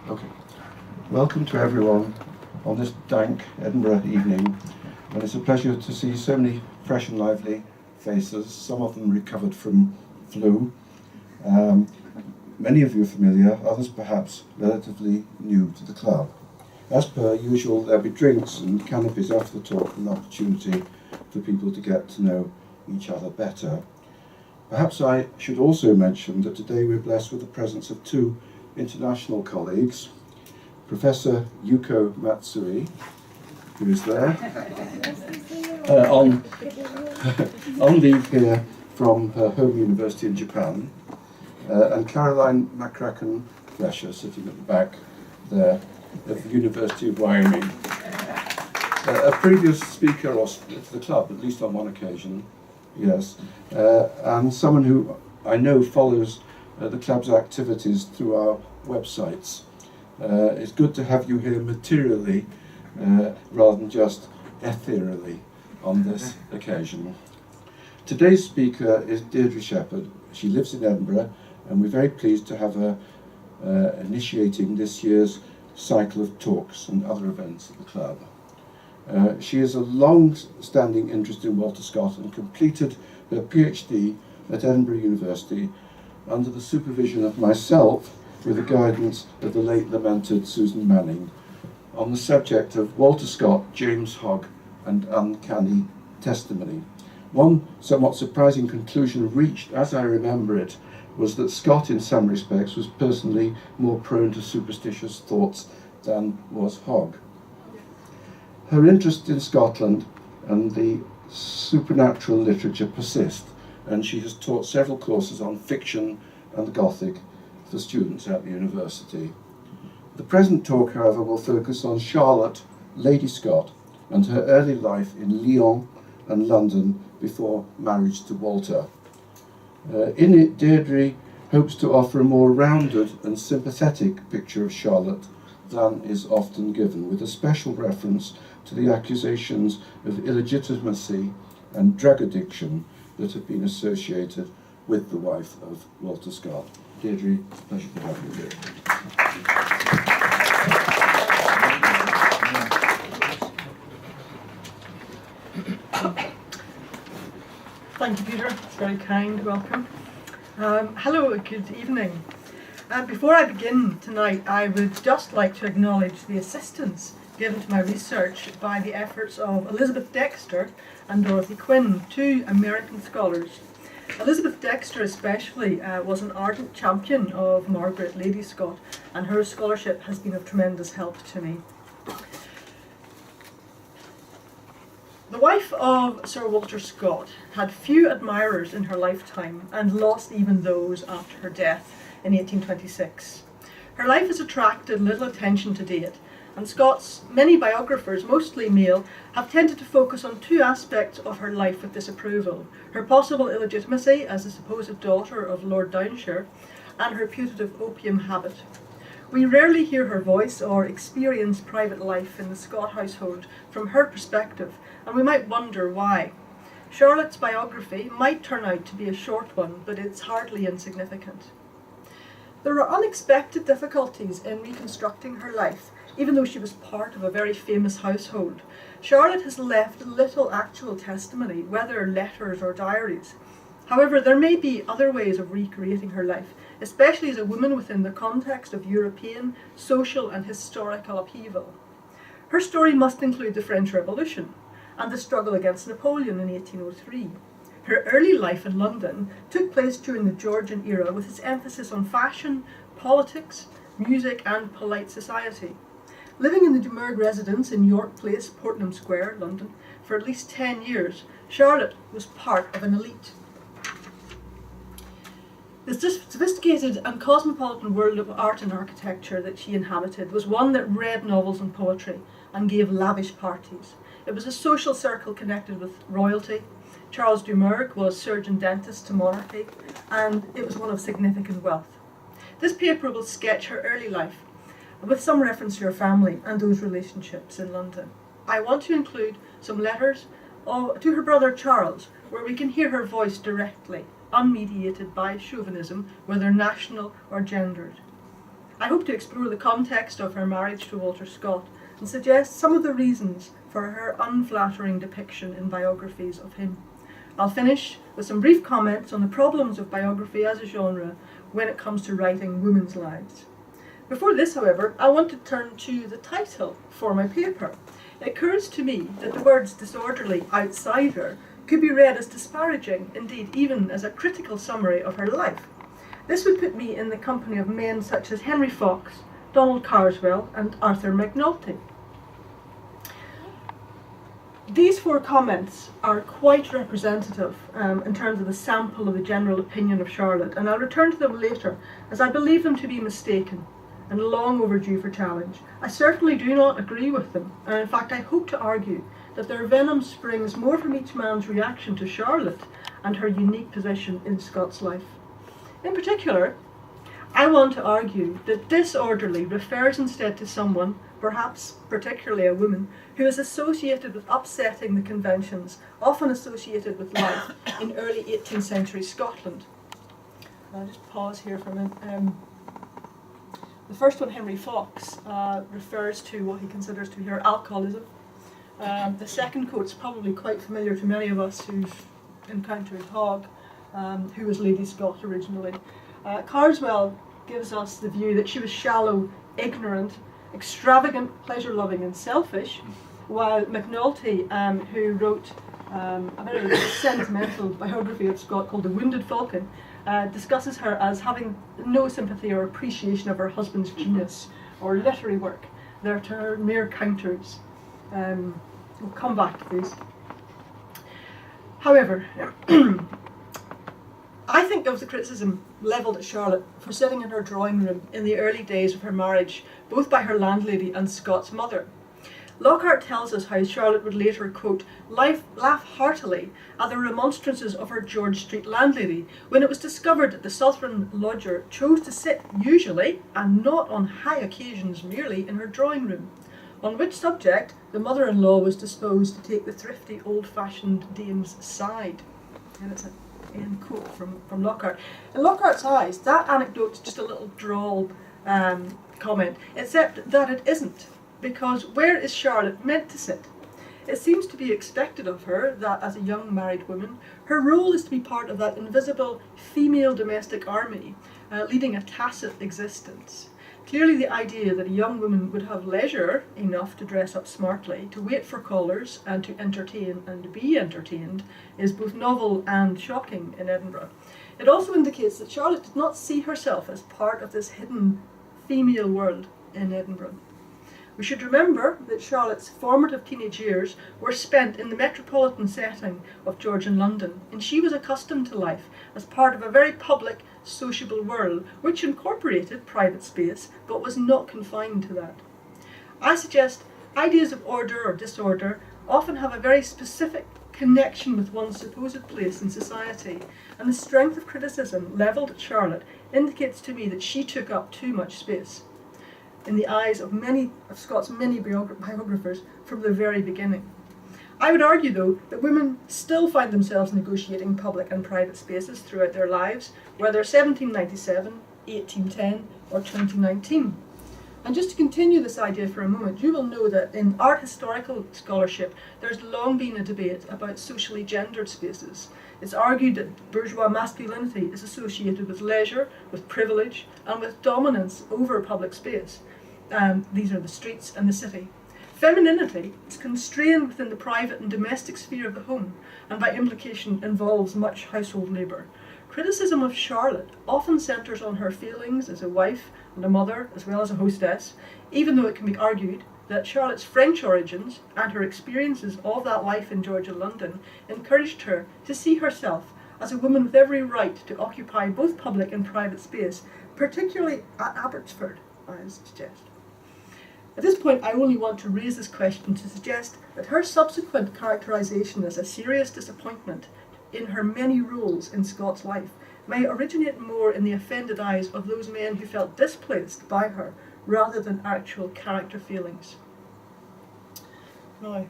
Okay. Welcome to everyone on this dank Edinburgh evening, and it's a pleasure to see so many fresh and lively faces, some of them recovered from flu. Many of you are familiar, others perhaps relatively new to the club. As per usual, there'll be drinks and canopies after the talk, an opportunity for people to get to know each other better. Perhaps I should also mention that today we're blessed with the presence of two international colleagues, Professor Yuko Matsui, who is there, on leave here from her home university in Japan, and Caroline McCracken-Fletcher, sitting at the back there, at the University of Wyoming. A previous speaker to the club, at least on one occasion, yes, and someone who I know follows the club's activities through our websites. It's good to have you here materially rather than just ethereally on this occasion. Today's speaker is Deirdre Shepherd. She lives in Edinburgh, and we're very pleased to have her initiating this year's cycle of talks and other events at the club. She has a long-standing interest in Walter Scott and completed her PhD at Edinburgh University under the supervision of myself, with the guidance of the late lamented Susan Manning, on the subject of Walter Scott, James Hogg and Uncanny Testimony. One somewhat surprising conclusion reached, as I remember it, was that Scott in some respects was personally more prone to superstitious thoughts than was Hogg. Her interest in Scotland and the supernatural literature persist, and she has taught several courses on fiction and the Gothic for students at the university. The present talk, however, will focus on Charlotte, Lady Scott, and her early life in Lyon and London before marriage to Walter. In it, Deirdre hopes to offer a more rounded and sympathetic picture of Charlotte than is often given, with a special reference to the accusations of illegitimacy and drug addiction that have been associated with the wife of Walter Scott. Deirdre, it's a pleasure to have you here. Thank you, Peter. It's very kind. Welcome. Hello, good evening. Before I begin tonight, I would just like to acknowledge the assistance given to my research by the efforts of Elizabeth Dexter and Dorothy Quinn, two American scholars. Elizabeth Dexter especially was an ardent champion of Marguerite, Lady Scott, and her scholarship has been of tremendous help to me. The wife of Sir Walter Scott had few admirers in her lifetime and lost even those after her death in 1826. Her life has attracted little attention to date, and Scott's many biographers, mostly male, have tended to focus on two aspects of her life with disapproval: her possible illegitimacy as the supposed daughter of Lord Downshire, and her putative opium habit. We rarely hear her voice or experience private life in the Scott household from her perspective, and we might wonder why. Charlotte's biography might turn out to be a short one, but it's hardly insignificant. There are unexpected difficulties in reconstructing her life, even though she was part of a very famous household. Charlotte has left little actual testimony, whether letters or diaries. However, there may be other ways of recreating her life, especially as a woman within the context of European social and historical upheaval. Her story must include the French Revolution and the struggle against Napoleon in 1803. Her early life in London took place during the Georgian era, with its emphasis on fashion, politics, music and polite society. Living in the de Mergue residence in York Place, Portman Square, London, for at least 10 years, Charlotte was part of an elite. The sophisticated and cosmopolitan world of art and architecture that she inhabited was one that read novels and poetry and gave lavish parties. It was a social circle connected with royalty. Charles de Mergue was surgeon-dentist to monarchy, and it was one of significant wealth. This paper will sketch her early life, with some reference to her family and those relationships in London. I want to include some letters to her brother Charles, where we can hear her voice directly, unmediated by chauvinism, whether national or gendered. I hope to explore the context of her marriage to Walter Scott and suggest some of the reasons for her unflattering depiction in biographies of him. I'll finish with some brief comments on the problems of biography as a genre when it comes to writing women's lives. Before this, however, I want to turn to the title for my paper. It occurs to me that the words disorderly outsider could be read as disparaging, indeed even as a critical summary of her life. This would put me in the company of men such as Henry Fox, Donald Carswell and Arthur McNulty. These four comments are quite representative in terms of the sample of the general opinion of Charlotte, and I'll return to them later as I believe them to be mistaken and long overdue for challenge. I certainly do not agree with them, and in fact I hope to argue that their venom springs more from each man's reaction to Charlotte and her unique position in Scott's life. In particular, I want to argue that disorderly refers instead to someone, perhaps particularly a woman, who is associated with upsetting the conventions often associated with life in early 18th century Scotland. I'll just pause here for a minute. The first one, Henry Fox, refers to what he considers to be her alcoholism. The second quote's probably quite familiar to many of us who've encountered Hogg, who was Lady Scott originally. Carswell gives us the view that she was shallow, ignorant, extravagant, pleasure-loving and selfish, while McNulty, who wrote a very sentimental biography of Scott called The Wounded Falcon, discusses her as having no sympathy or appreciation of her husband's genius or literary work. They're to her mere counters. We'll come back to these. However, I think there was a criticism levelled at Charlotte for sitting in her drawing room in the early days of her marriage, both by her landlady and Scott's mother. Lockhart tells us how Charlotte would later, quote, laugh heartily at the remonstrances of her George Street landlady when it was discovered that the Southron lodger chose to sit usually, and not on high occasions merely, in her drawing room, on which subject the mother-in-law was disposed to take the thrifty old-fashioned dame's side. And it's an end quote from Lockhart. In Lockhart's eyes, that anecdote's just a little drawl comment, except that it isn't. Because where is Charlotte meant to sit? It seems to be expected of her that, as a young married woman, her role is to be part of that invisible female domestic army, leading a tacit existence. Clearly the idea that a young woman would have leisure enough to dress up smartly, to wait for callers, and to entertain and be entertained is both novel and shocking in Edinburgh. It also indicates that Charlotte did not see herself as part of this hidden female world in Edinburgh. We should remember that Charlotte's formative teenage years were spent in the metropolitan setting of Georgian London, and she was accustomed to life as part of a very public, sociable world, which incorporated private space, but was not confined to that. I suggest ideas of order or disorder often have a very specific connection with one's supposed place in society, and the strength of criticism levelled at Charlotte indicates to me that she took up too much space in the eyes of many of Scott's many biographers from the very beginning. I would argue, though, that women still find themselves negotiating public and private spaces throughout their lives, whether 1797, 1810, or 2019. And just to continue this idea for a moment, you will know that in art historical scholarship, there's long been a debate about socially gendered spaces. It's argued that bourgeois masculinity is associated with leisure, with privilege, and with dominance over public space. These are the streets and the city. Femininity is constrained within the private and domestic sphere of the home, and by implication involves much household labour. Criticism of Charlotte often centres on her feelings as a wife and a mother, as well as a hostess, even though it can be argued that Charlotte's French origins and her experiences of that life in Georgian London encouraged her to see herself as a woman with every right to occupy both public and private space, particularly at Abbotsford, I suggest. At this point, I only want to raise this question to suggest that her subsequent characterisation as a serious disappointment in her many roles in Scott's life may originate more in the offended eyes of those men who felt displaced by her rather than actual character feelings. Now,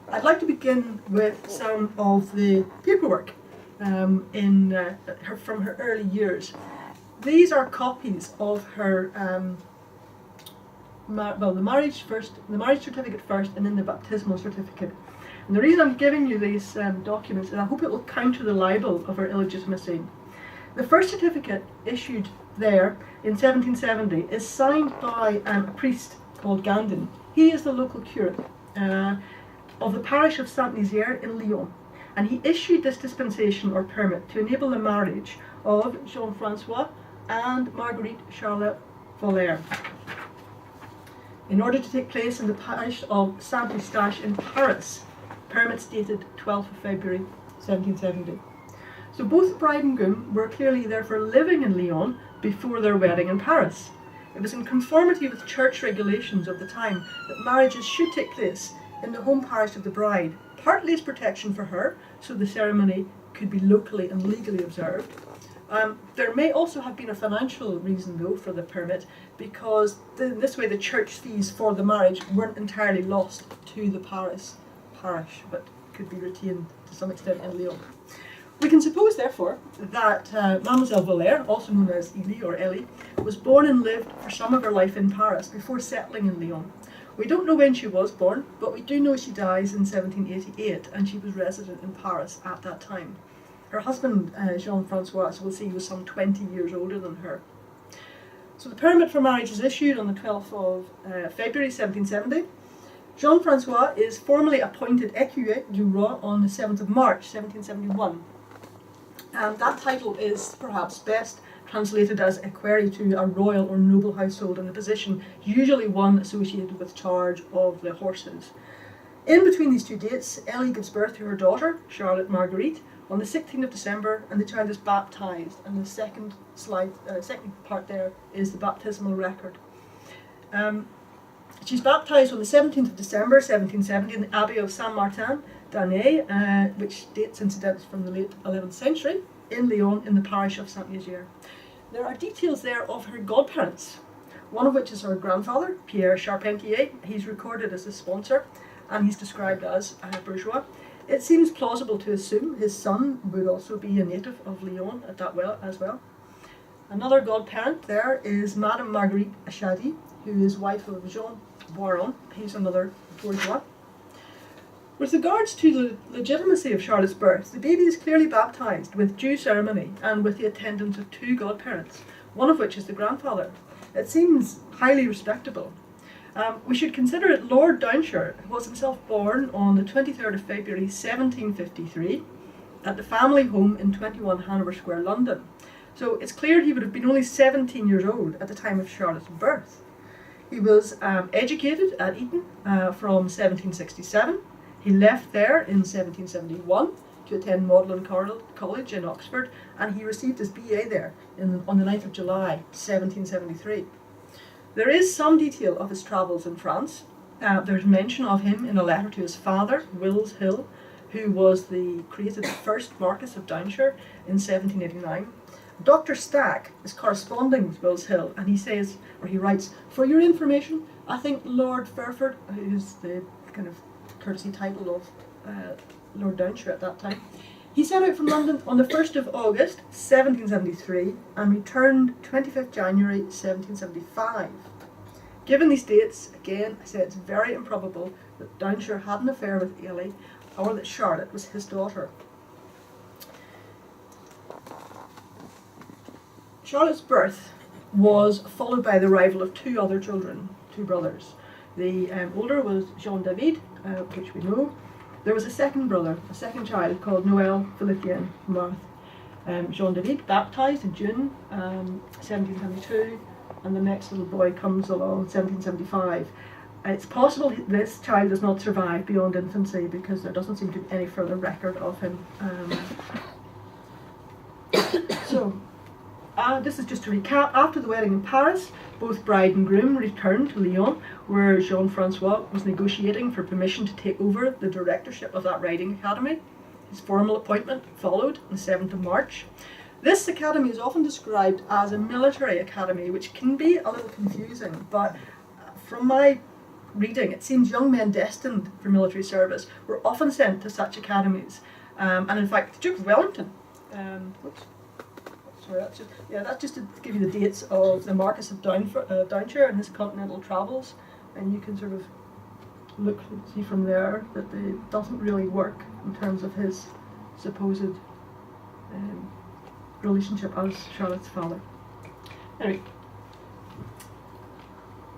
I'd like to begin with some of the paperwork from her early years. these are copies of her the marriage certificate first, and then the baptismal certificate. And the reason I'm giving you these documents is I hope it will counter the libel of her illegitimacy. The first certificate issued there in 1770 is signed by a priest called Gandin. He is the local curate of the parish of Saint-Nazaire in Lyon, and he issued this dispensation or permit to enable the marriage of Jean-Francois and Marguerite Charlotte Voller in order to take place in the parish of Saint-Eustache in Paris. Permits dated 12th of February 1770. So both bride and groom were clearly therefore living in Lyon before their wedding in Paris. It was in conformity with church regulations of the time that marriages should take place in the home parish of the bride, partly as protection for her, so the ceremony could be locally and legally observed. There may also have been a financial reason, though, for the permit, because this way the church fees for the marriage weren't entirely lost to the parish, but could be retained to some extent in Lyon. We can suppose, therefore, that Mademoiselle Voller, also known as Elie or Ellie, was born and lived for some of her life in Paris before settling in Lyon. We don't know when she was born, but we do know she dies in 1788, and she was resident in Paris at that time. Her husband, Jean-Francois, as we'll see, was some 20 years older than her. So the permit for marriage is issued on the 12th of February 1770. Jean-Francois is formally appointed écuyer du roi on the 7th of March 1771. And that title is perhaps best translated as equerry to a royal or noble household, in a position usually one associated with charge of the horses. In between these two dates, Ellie gives birth to her daughter, Charlotte Marguerite, on the 16th of December, and the child is baptised. And the second part there is the baptismal record. She's baptised on the 17th of December 1770 in the Abbey of Saint-Martin d'Annay, which dates incidentally from the late 11th century, in Lyon, in the parish of Saint-Nazaire. There are details there of her godparents, one of which is her grandfather, Pierre Charpentier. He's recorded as a sponsor, and he's described as a bourgeois. It seems plausible to assume his son would also be a native of Lyon as well. Another godparent there is Madame Marguerite Achady, who is wife of Jean Boiron. He's another bourgeois. With regards to the legitimacy of Charlotte's birth, the baby is clearly baptised with due ceremony and with the attendance of two godparents, one of which is the grandfather. It seems highly respectable. We should consider it Lord Downshire was himself born on the 23rd of February 1753 at the family home in 21 Hanover Square, London. So it's clear he would have been only 17 years old at the time of Charlotte's birth. He was educated at Eton from 1767. He left there in 1771 to attend Magdalen College in Oxford, and he received his BA there on the 9th of July 1773. There is some detail of his travels in France. There's mention of him in a letter to his father, Wills Hill, who was created the first Marquess of Downshire in 1789. Dr. Stack is corresponding with Wills Hill, and he writes, "For your information, I think Lord Fairford," who's the kind of courtesy title of Lord Downshire at that time, he set out from London on the 1st of August 1773 and returned 25th January 1775. Given these dates, again, I say it's very improbable that Downshire had an affair with Ellie or that Charlotte was his daughter. Charlotte's birth was followed by the arrival of two other children, two brothers. The older was Jean David, which we know. There was a second child called Noël Philippien Marthe. Jean David, baptised in June 1772, and the next little boy comes along 1775. It's possible this child does not survive beyond infancy because there doesn't seem to be any further record of him. This is just to recap. After the wedding in Paris, both bride and groom returned to Lyon, where Jean-Francois was negotiating for permission to take over the directorship of that riding academy. His formal appointment followed on the 7th of March. This academy is often described as a military academy, which can be a little confusing, but from my reading, it seems young men destined for military service were often sent to such academies. And in fact, the Duke of Wellington, sorry, that's just to give you the dates of the Marquis of Downshire and his continental travels, and you can sort of look and see from there that it doesn't really work in terms of his supposed relationship as Charlotte's father. Anyway,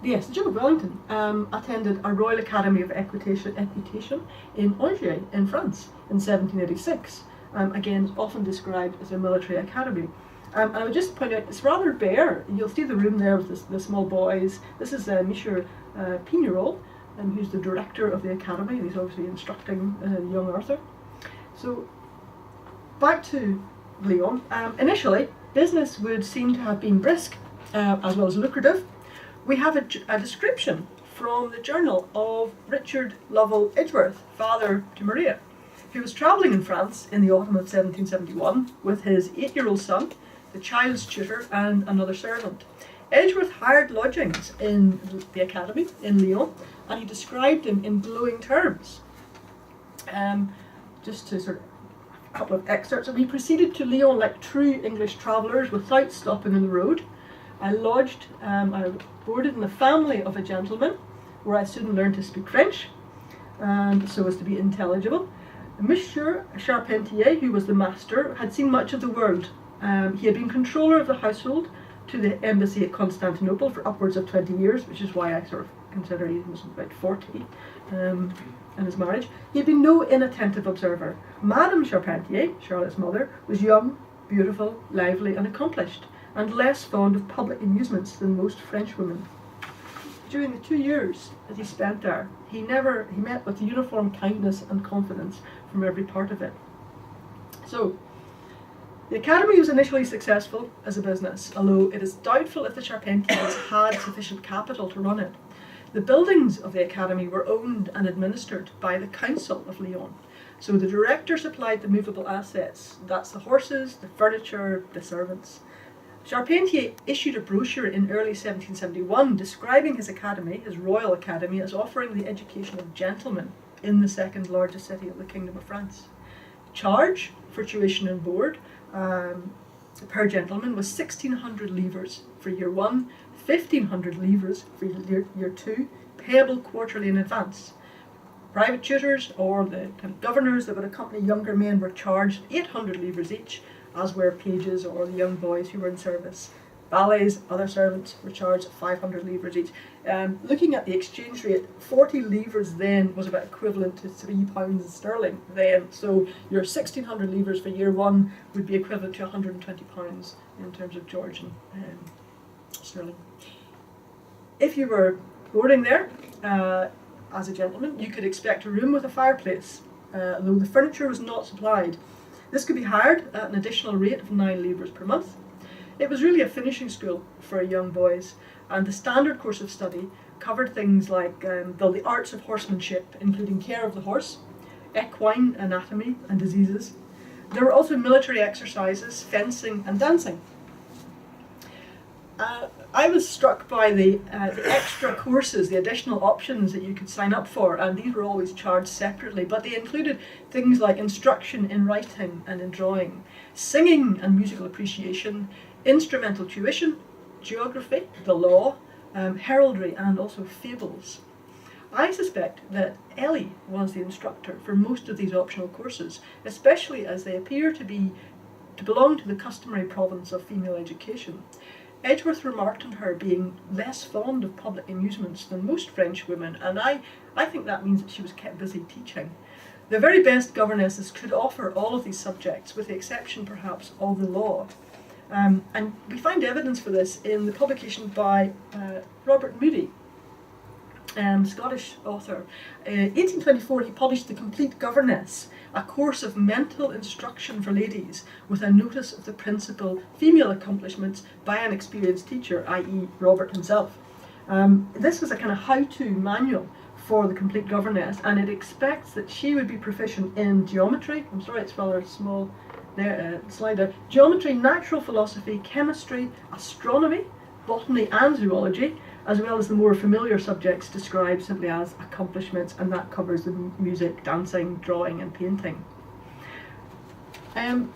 yes, the Duke of Wellington attended a Royal Academy of Equitation in Angers in France in 1786. Again, often described as a military academy. And I would just point out, it's rather bare. You'll see the room there with the small boys. This is Monsieur Pignerol, who's the director of the academy, and he's obviously instructing young Arthur. So, back to Lyon. Initially, business would seem to have been brisk, as well as lucrative. We have a description from the journal of Richard Lovell Edgeworth, father to Maria, who was travelling in France in the autumn of 1771 with his 8-year-old son, the child's tutor, and another servant. Edgeworth hired lodgings in the academy in Lyon, and he described him in glowing terms. Just to sort of a couple of excerpts. We proceeded to Lyon like true English travellers without stopping on the road. I boarded in the family of a gentleman, where I soon learned to speak French, and so as to be intelligible. Monsieur Charpentier, who was the master, had seen much of the world. He had been controller of the household to the embassy at Constantinople for upwards of 20 years, which is why I sort of consider he was about 40 in his marriage. He had been no inattentive observer. Madame Charpentier, Charlotte's mother, was young, beautiful, lively and accomplished, and less fond of public amusements than most French women. During the 2 years that he spent there, he met with uniform kindness and confidence from every part of it. So, the academy was initially successful as a business, although it is doubtful if the Charpentiers had sufficient capital to run it. The buildings of the academy were owned and administered by the Council of Lyon. So the director supplied the movable assets, that's the horses, the furniture, the servants. Charpentier issued a brochure in early 1771 describing his academy, his Royal Academy, as offering the education of gentlemen in the second largest city of the Kingdom of France. Charge for tuition and board per gentleman was 1,600 livres for year 1, 1,500 livres for year 2, payable quarterly in advance. Private tutors or the kind of governors that would accompany younger men were charged 800 livres each, as were pages or the young boys who were in service. Valets, other servants, were charged 500 livres each. Looking at the exchange rate, 40 livres then was about equivalent to £3 sterling then. So your 1,600 livres for year 1 would be equivalent to £120 in terms of Georgian sterling. If you were boarding there as a gentleman, you could expect a room with a fireplace, though the furniture was not supplied. This could be hired at an additional rate of 9 livres per month. It was really a finishing school for young boys, and the standard course of study covered things like the arts of horsemanship, including care of the horse, equine anatomy and diseases. There were also military exercises, fencing and dancing. I was struck by the extra courses, the additional options that you could sign up for, and these were always charged separately, but they included things like instruction in writing and in drawing, singing and musical appreciation, instrumental tuition, geography, the law, heraldry and also fables. I suspect that Ellie was the instructor for most of these optional courses, especially as they appear to belong to the customary province of female education. Edgeworth remarked on her being less fond of public amusements than most French women, and I think that means that she was kept busy teaching. The very best governesses could offer all of these subjects, with the exception perhaps of the law. And we find evidence for this in the publication by Robert Moody, Scottish author. In 1824 he published The Complete Governess, a course of mental instruction for ladies with a notice of the principal female accomplishments by an experienced teacher, i.e. Robert himself. This was a kind of how-to manual for the complete governess, and it expects that she would be proficient in geometry, I'm sorry it's rather small there, slide there, geometry, natural philosophy, chemistry, astronomy, botany and zoology, as well as the more familiar subjects described simply as accomplishments, and that covers the music, dancing, drawing and painting. I'm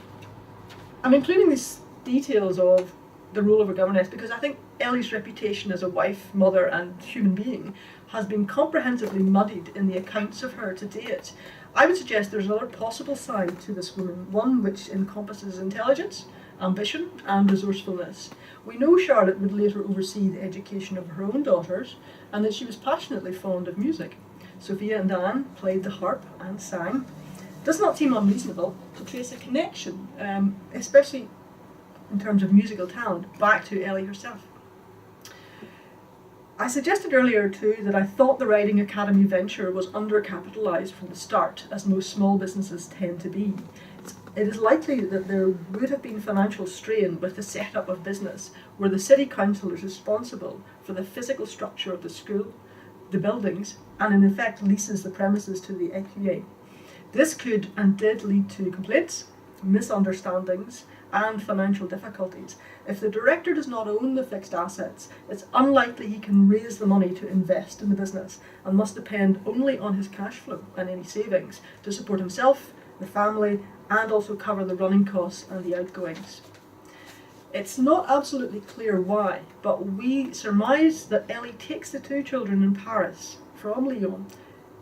including these details of the role of a governess, because I think Ellie's reputation as a wife, mother and human being has been comprehensively muddied in the accounts of her to date. I would suggest there's another possible side to this woman, one which encompasses intelligence, ambition and resourcefulness. We know Charlotte would later oversee the education of her own daughters and that she was passionately fond of music. Sophia and Anne played the harp and sang. It does not seem unreasonable to trace a connection, especially in terms of musical talent, back to Ellie herself. I suggested earlier too that I thought the Riding Academy venture was undercapitalised from the start, as most small businesses tend to be. It is likely that there would have been financial strain with the setup of business, where the city council is responsible for the physical structure of the school, the buildings, and in effect leases the premises to the EQA. This could and did lead to complaints, misunderstandings, and financial difficulties. If the director does not own the fixed assets, it's unlikely he can raise the money to invest in the business and must depend only on his cash flow and any savings to support himself, the family, and also cover the running costs and the outgoings. It's not absolutely clear why, but we surmise that Ellie takes the two children in Paris from Lyon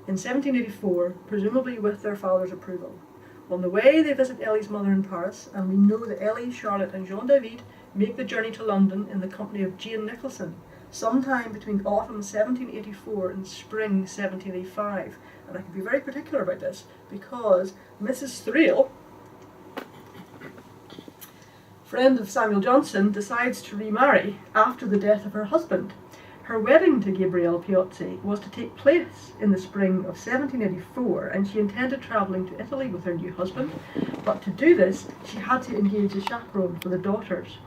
in 1784, presumably with their father's approval. On the way, they visit Ellie's mother in Paris, and we know that Ellie, Charlotte and Jean-David make the journey to London in the company of Jane Nicholson, sometime between autumn 1784 and spring 1785. And I can be very particular about this, because Mrs. Thrale, friend of Samuel Johnson, decides to remarry after the death of her husband. Her wedding to Gabriele Piozzi was to take place in the spring of 1784, and she intended travelling to Italy with her new husband, but to do this she had to engage a chaperone for the daughters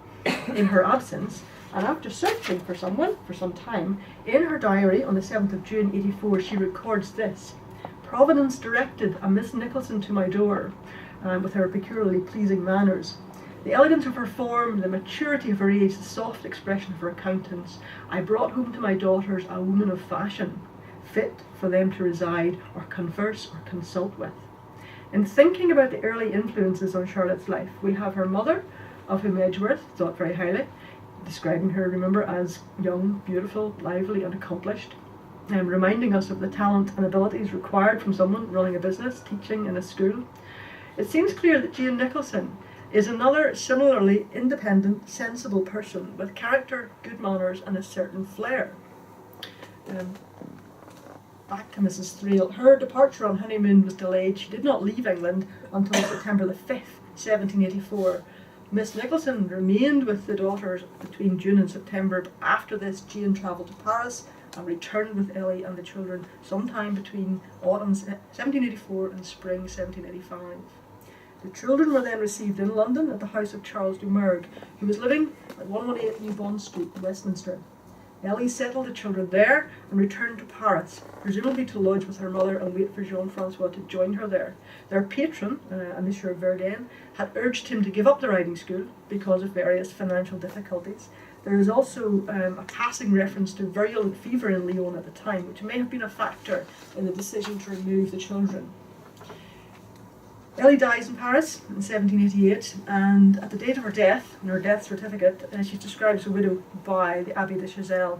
in her absence, and after searching for someone for some time, in her diary on the 7th of June 84 she records this: "Providence directed a Miss Nicholson to my door, with her peculiarly pleasing manners. The elegance of her form, the maturity of her age, the soft expression of her countenance, I brought home to my daughters a woman of fashion, fit for them to reside or converse or consult with." In thinking about the early influences on Charlotte's life, we have her mother, of whom Edgeworth thought very highly, describing her, remember, as young, beautiful, lively and accomplished, reminding us of the talent and abilities required from someone running a business, teaching in a school. It seems clear that Jane Nicholson is another similarly independent, sensible person with character, good manners and a certain flair. Back to Mrs. Thrale. Her departure on honeymoon was delayed. She did not leave England until September the 5th, 1784. Miss Nicholson remained with the daughters between June and September, but after this Jane travelled to Paris and returned with Ellie and the children sometime between autumn 1784 and spring 1785. The children were then received in London at the house of Charles Dumergue, who was living at 118 New Bond Street, Westminster. Ellie settled the children there and returned to Paris, presumably to lodge with her mother and wait for Jean-Francois to join her there. Their patron, a Monsieur Verdun, had urged him to give up the riding school because of various financial difficulties. There is also a passing reference to virulent fever in Lyon at the time, which may have been a factor in the decision to remove the children. Ellie dies in Paris in 1788, and at the date of her death, in her death certificate, she's described as a widow by the Abbé de Chazelles.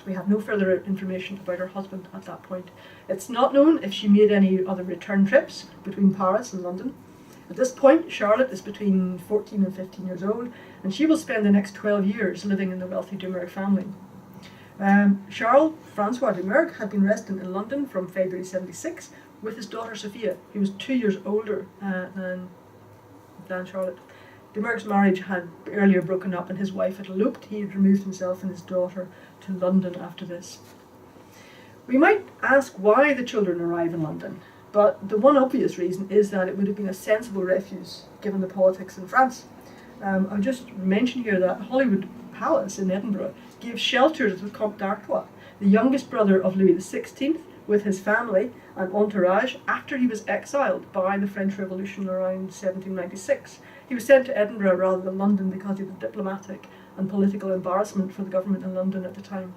We have no further information about her husband at that point. It's not known if she made any other return trips between Paris and London. At this point, Charlotte is between 14 and 15 years old, and she will spend the next 12 years living in the wealthy Dumergue family. Charles Francois Dumergue had been resident in London from February 76 with his daughter Sophia, who was 2 years older than Charlotte. Dumergue's marriage had earlier broken up and his wife had eloped. He had removed himself and his daughter to London after this. We might ask why the children arrive in London, but the one obvious reason is that it would have been a sensible refuge given the politics in France. I'll just mention here that Holyrood Palace in Edinburgh gave shelter to the Comte d'Artois, the youngest brother of Louis XVI, with his family and entourage after he was exiled by the French Revolution around 1796. He was sent to Edinburgh rather than London because of the diplomatic and political embarrassment for the government in London at the time.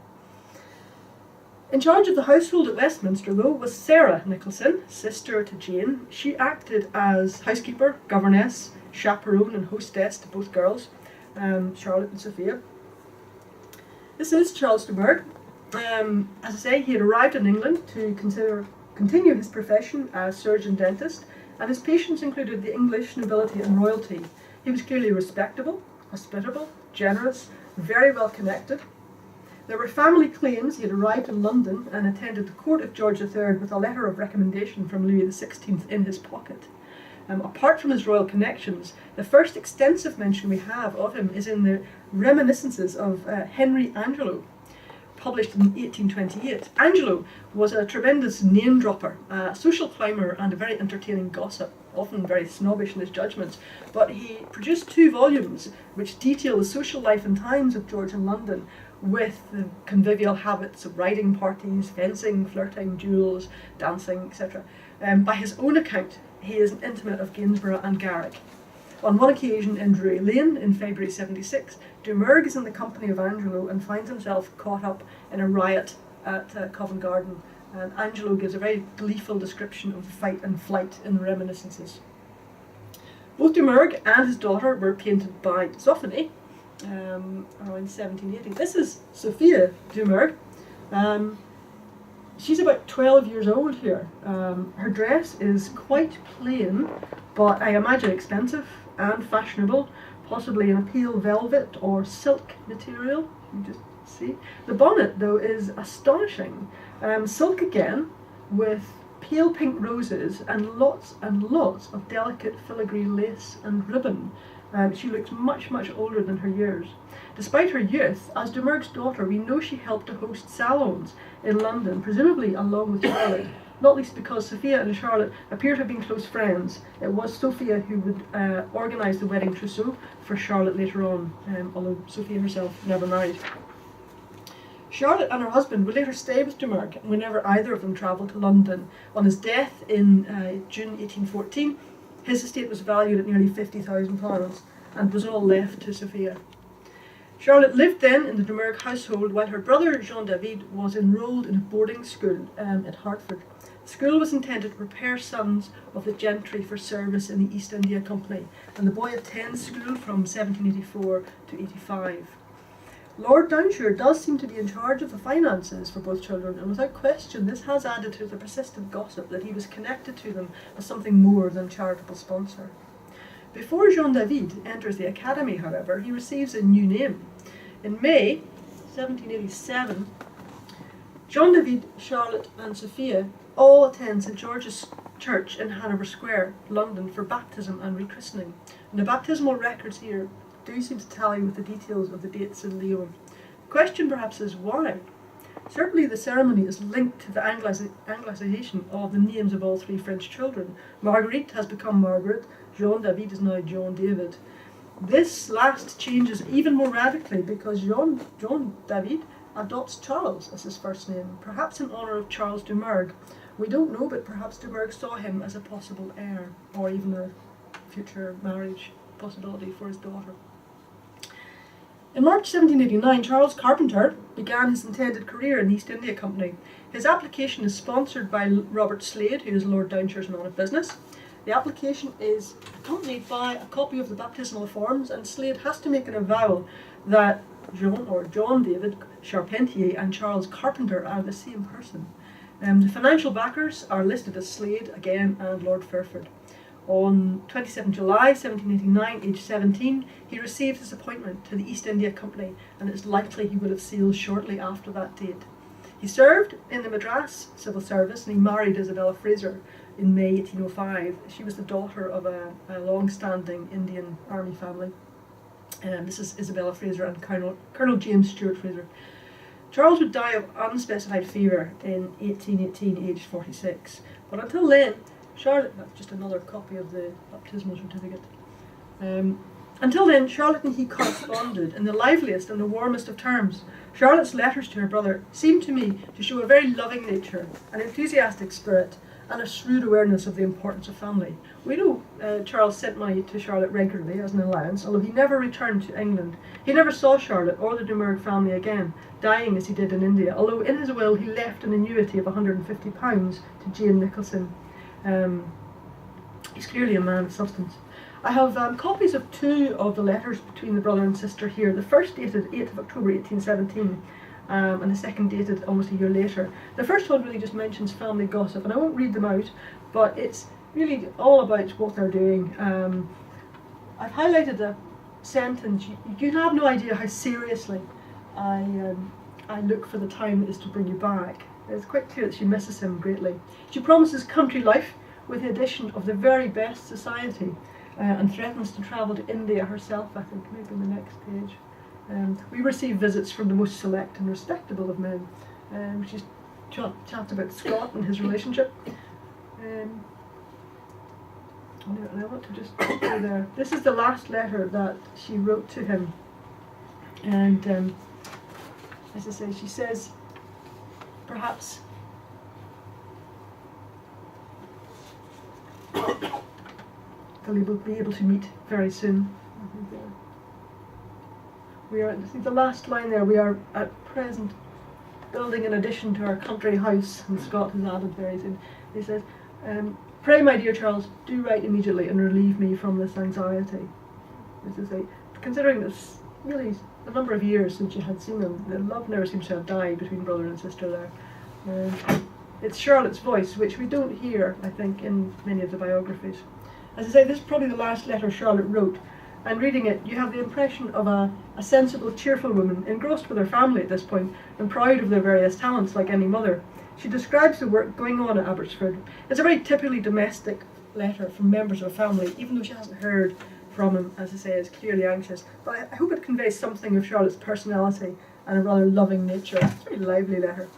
In charge of the household at Westminster, though, was Sarah Nicholson, sister to Jane. She acted as housekeeper, governess, chaperone and hostess to both girls, Charlotte and Sophia. This is Charles de Burgh. As I say, he had arrived in England to continue his profession as surgeon-dentist, and his patients included the English nobility and royalty. He was clearly respectable, hospitable, generous, very well connected. There were family claims he had arrived in London and attended the court of George III with a letter of recommendation from Louis XVI in his pocket. Apart from his royal connections, the first extensive mention we have of him is in the Reminiscences of Henry Angelo, published in 1828. Angelo was a tremendous name-dropper, a social climber and a very entertaining gossip, often very snobbish in his judgments, but he produced 2 volumes which detail the social life and times of George in London, with the convivial habits of riding parties, fencing, flirting, duels, dancing, etc. By his own account, he is an intimate of Gainsborough and Garrick. On one occasion in Drury Lane in February 76, de Burgh is in the company of Angelo and finds himself caught up in a riot at Covent Garden, and Angelo gives a very gleeful description of the fight and flight in the Reminiscences. Both de Burgh and his daughter were painted by Zoffany around 1780. This is Sophia de Burgh. She's about 12 years old here. Her dress is quite plain, but I imagine expensive and fashionable, possibly in a pale velvet or silk material. You just see. The bonnet, though, is astonishing. Silk again, with pale pink roses and lots of delicate filigree lace and ribbon. She looks much older than her years. Despite her youth, as de Burgh's daughter, we know she helped to host salons in London, presumably along with Charlotte, not least because Sophia and Charlotte appear to have been close friends. It was Sophia who would organise the wedding trousseau for Charlotte later on, although Sophia herself never married. Charlotte and her husband would later stay with de Burgh whenever either of them travelled to London. On his death in June 1814, his estate was valued at nearly £50,000 and was all left to Sophia. Charlotte lived then in the de Burgh household while her brother Jean-David was enrolled in a boarding school at Hertford. The school was intended to prepare sons of the gentry for service in the East India Company, and the boy attends school from 1784 to 85. Lord Downshire does seem to be in charge of the finances for both children, and without question this has added to the persistent gossip that he was connected to them as something more than charitable sponsor. Before Jean-David enters the academy, however, he receives a new name. In May 1787, Jean-David, Charlotte and Sophia all attend St George's Church in Hanover Square, London, for baptism and rechristening. And the baptismal records here do seem to tally with the details of the dates in Lyon. The question perhaps is why? Certainly the ceremony is linked to the Anglicization of the names of all 3 French children. Marguerite has become Margaret, Jean-David is now John David. This last changes even more radically because Jean-David adopts Charles as his first name, perhaps in honour of Charles de Burgh. We don't know, but perhaps de Burgh saw him as a possible heir, or even a future marriage possibility for his daughter. In March 1789, Charles Charpentier began his intended career in the East India Company. His application is sponsored by Robert Slade, who is Lord Downshire's man of business. The application is accompanied by a copy of the baptismal forms, and Slade has to make an avowal that John David Charpentier and Charles Charpentier are the same person. The financial backers are listed as Slade again and Lord Fairford. On 27 July 1789, aged 17, he received his appointment to the East India Company, and it's likely he would have sailed shortly after that date. He served in the Madras civil service, and he married Isabella Fraser in May 1805. She was the daughter of a long-standing Indian army family. This is Isabella Fraser and Colonel James Stuart Fraser. Charles would die of unspecified fever in 1818, aged 46. But until then, Charlotte, that's just another copy of the baptismal certificate. Until then, Charlotte and he corresponded in the liveliest and the warmest of terms. Charlotte's letters to her brother seem to me to show a very loving nature, an enthusiastic spirit, and a shrewd awareness of the importance of family. We know Charles sent money to Charlotte regularly as an allowance, although he never returned to England. He never saw Charlotte or the de Burgh family again, dying as he did in India, although in his will he left an annuity of £150 to Jane Nicholson. He's clearly a man of substance. I have copies of two of the letters between the brother and sister here. The first dated 8th of October 1817, and the second dated almost a year later. The first one really just mentions family gossip, and I won't read them out, but it's really all about what they're doing. I've highlighted a sentence. You have no idea how seriously I look for the time it is to bring you back. It's quite clear that she misses him greatly. She promises country life with the addition of the very best society, and threatens to travel to India herself, I think, maybe on the next page. We receive visits from the most select and respectable of men. She's chat about Scott and his relationship. And I want to just go there. This is the last letter that she wrote to him. And as I say, she says, perhaps they'll be able to meet very soon. We are, I think the last line there, we are at present building an addition to our country house, and Scott has added very soon. He says, pray, my dear Charles, do write immediately and relieve me from this anxiety. This is considering this really a number of years since you had seen them, the love never seems to have died between brother and sister there. It's Charlotte's voice, which we don't hear, I think, in many of the biographies. As I say, this is probably the last letter Charlotte wrote, and reading it, you have the impression of a sensible, cheerful woman, engrossed with her family at this point, and proud of their various talents like any mother. She describes the work going on at Abbotsford. It's a very typically domestic letter from members of a family, even though she hasn't heard from him, as I say, is clearly anxious. But I hope it conveys something of Charlotte's personality and a rather loving nature. It's a very lively letter.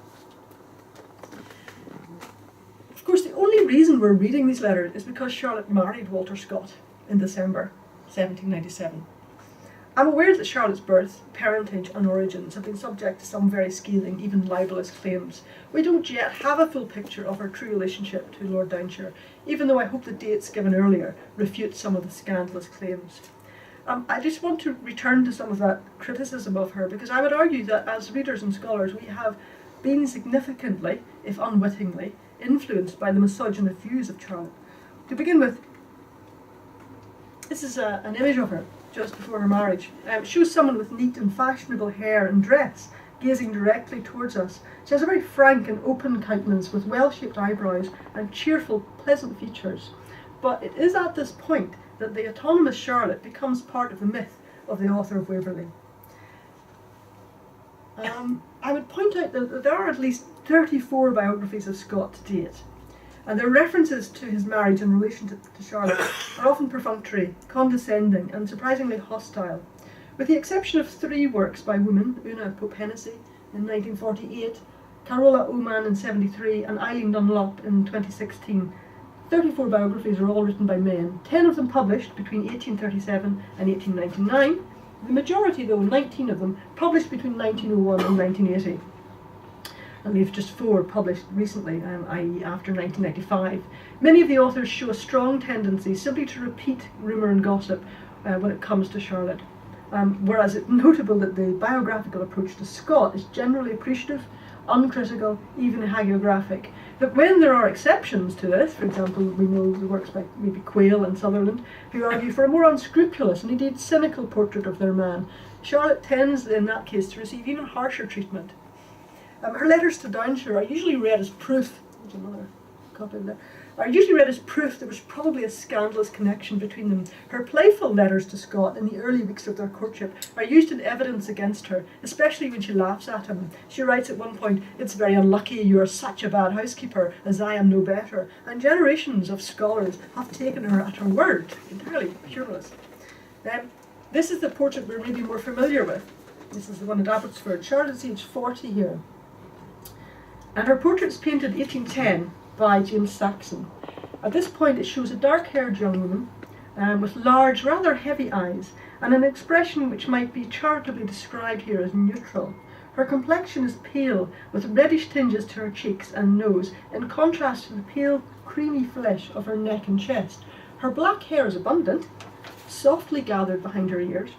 Of course, the only reason we're reading these letters is because Charlotte married Walter Scott in December 1797. I'm aware that Charlotte's birth, parentage and origins have been subject to some very scathing, even libellous claims. We don't yet have a full picture of her true relationship to Lord Downshire, even though I hope the dates given earlier refute some of the scandalous claims. I just want to return to some of that criticism of her, because I would argue that as readers and scholars we have been significantly, if unwittingly, influenced by the misogynist views of Charlotte. To begin with, this is an image of her just before her marriage. It shows someone with neat and fashionable hair and dress gazing directly towards us. She has a very frank and open countenance with well-shaped eyebrows and cheerful, pleasant features. But it is at this point that the autonomous Charlotte becomes part of the myth of the author of Waverley. I would point out that there are at least 34 biographies of Scott to date, and their references to his marriage in relation to Charlotte are often perfunctory, condescending, and surprisingly hostile. With the exception of 3 works by women, Una Pope Hennessy in 1948, Carola Oman in 1973, and Eileen Dunlop in 2016, 34 biographies are all written by men, 10 of them published between 1837 and 1899, the majority, though, 19 of them, published between 1901 and 1980. And we've just 4 published recently, i.e. after 1995. Many of the authors show a strong tendency simply to repeat rumour and gossip when it comes to Charlotte. Whereas it's notable that the biographical approach to Scott is generally appreciative, uncritical, even hagiographic. But when there are exceptions to this, for example, we know the works by maybe Quayle and Sutherland, who argue for a more unscrupulous and indeed cynical portrait of their man, Charlotte tends in that case to receive even harsher treatment. Her letters to Downshire are usually read as proof, there's another copy of that, are usually read as proof there was probably a scandalous connection between them. Her playful letters to Scott in the early weeks of their courtship are used in evidence against her, especially when she laughs at him. She writes at one point, "It's very unlucky you are such a bad housekeeper, as I am no better," and generations of scholars have taken her at her word, entirely humorless. This is the portrait we're maybe more familiar with. This is the one at Abbotsford. Charlotte's age 40 here. And her portrait's painted 1810 by James Saxon. At this point it shows a dark-haired young woman with large, rather heavy eyes and an expression which might be charitably described here as neutral. Her complexion is pale, with reddish tinges to her cheeks and nose, in contrast to the pale, creamy flesh of her neck and chest. Her black hair is abundant, softly gathered behind her ears,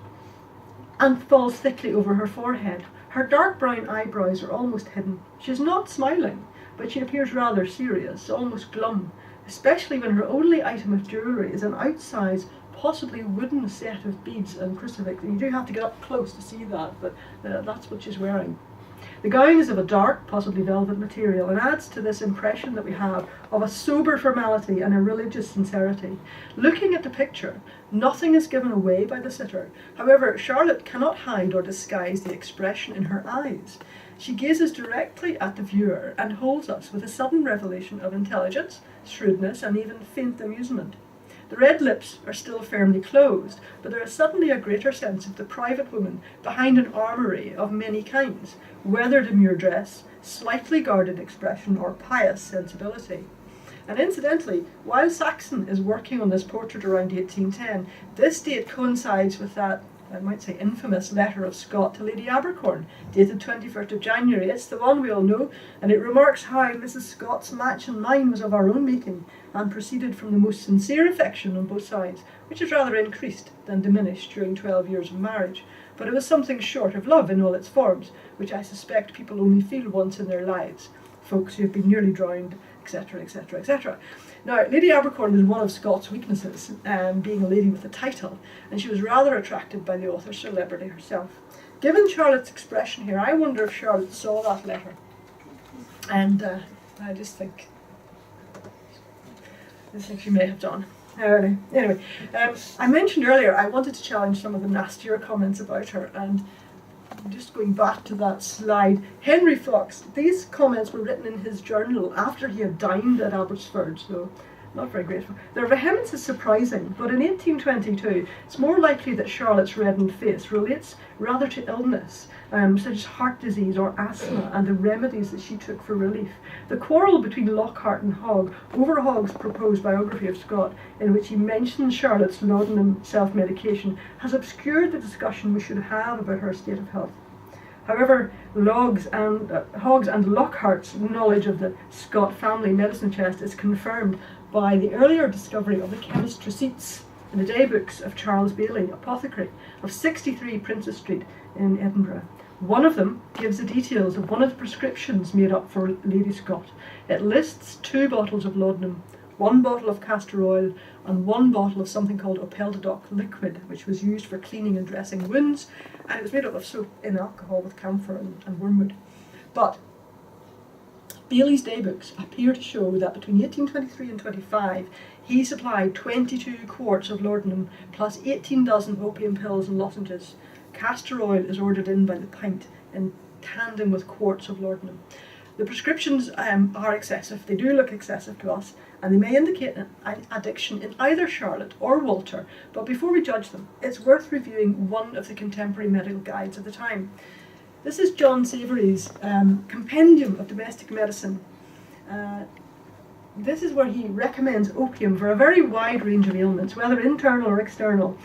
and falls thickly over her forehead. Her dark brown eyebrows are almost hidden. She is not smiling, but she appears rather serious, almost glum, especially when her only item of jewellery is an outsize possibly wooden set of beads and crucifix. And you do have to get up close to see that, but that's what she's wearing. The gown is of a dark, possibly velvet material, and adds to this impression that we have of a sober formality and a religious sincerity. Looking at the picture, nothing is given away by the sitter. However, Charlotte cannot hide or disguise the expression in her eyes. She gazes directly at the viewer and holds us with a sudden revelation of intelligence, shrewdness, and even faint amusement. The red lips are still firmly closed, but there is suddenly a greater sense of the private woman behind an armoury of many kinds, whether demure dress, slightly guarded expression, or pious sensibility. And incidentally, while Saxon is working on this portrait around 1810, this date coincides with that, I might say, infamous letter of Scott to Lady Abercorn, dated 21st of January. It's the one we all know, and it remarks how Mrs. Scott's match and mine was of our own making, and proceeded from the most sincere affection on both sides, which is rather increased than diminished during 12 years of marriage. But it was something short of love in all its forms, which I suspect people only feel once in their lives, folks who have been nearly drowned, etc., etc., etc. Now, Lady Abercorn was one of Scott's weaknesses, being a lady with a title, and she was rather attracted by the author's celebrity herself. Given Charlotte's expression here, I wonder if Charlotte saw that letter. And I just think she may have done. Anyway, I mentioned earlier I wanted to challenge some of the nastier comments about her, and just going back to that slide, Henry Fox, these comments were written in his journal after he had dined at Abbotsford, so not very grateful. Their vehemence is surprising, but in 1822 it's more likely that Charlotte's reddened face relates rather to illness, such as heart disease or asthma, and the remedies that she took for relief. The quarrel between Lockhart and Hogg over Hogg's proposed biography of Scott, in which he mentions Charlotte's laudanum self-medication, has obscured the discussion we should have about her state of health. However, Hogg's and Lockhart's knowledge of the Scott family medicine chest is confirmed by the earlier discovery of the chemist's receipts in the day books of Charles Bailey, apothecary, of 63 Princess Street in Edinburgh. One of them gives the details of one of the prescriptions made up for Lady Scott. It lists 2 bottles of laudanum, 1 bottle of castor oil, and 1 bottle of something called opeldodoc liquid, which was used for cleaning and dressing wounds, and it was made up of soap in alcohol with camphor and wormwood. But Bailey's daybooks appear to show that between 1823 and 25, he supplied 22 quarts of laudanum plus 18 dozen opium pills and lozenges. Castor oil is ordered in by the pint in tandem with quarts of laudanum. The prescriptions are excessive. They do look excessive to us, and they may indicate an addiction in either Charlotte or Walter, but before we judge them, it's worth reviewing one of the contemporary medical guides of the time. This is John Savory's Compendium of Domestic Medicine. This is where he recommends opium for a very wide range of ailments, whether internal or external.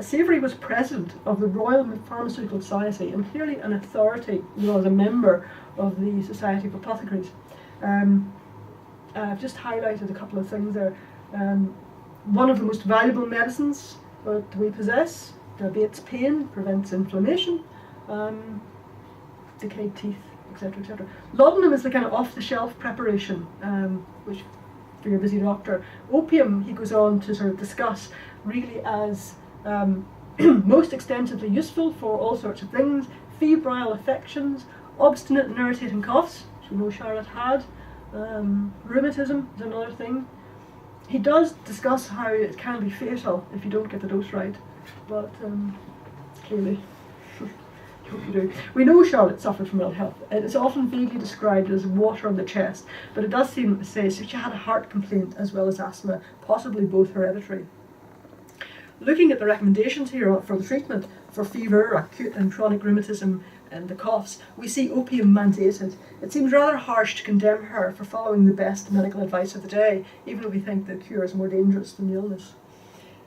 Savory was president of the Royal Pharmaceutical Society and clearly an authority, as a member of the Society of Apothecaries. I've just highlighted a couple of things there. One of the most valuable medicines that we possess, abates pain, prevents inflammation, decayed teeth, etc., etc. Laudanum is the kind of off-the-shelf preparation, which for your busy doctor. Opium, he goes on to sort of discuss, really as most extensively useful for all sorts of things: febrile affections, obstinate and irritating coughs, which we know Charlotte had, rheumatism is another thing. He does discuss how it can be fatal if you don't get the dose right, but clearly, hope you do. We know Charlotte suffered from ill health. It is often vaguely described as water on the chest, but it does seem to say she had a heart complaint as well as asthma, possibly both hereditary. Looking at the recommendations here for the treatment for fever, acute and chronic rheumatism, and the coughs, we see opium mandated. It seems rather harsh to condemn her for following the best medical advice of the day, even if we think the cure is more dangerous than the illness.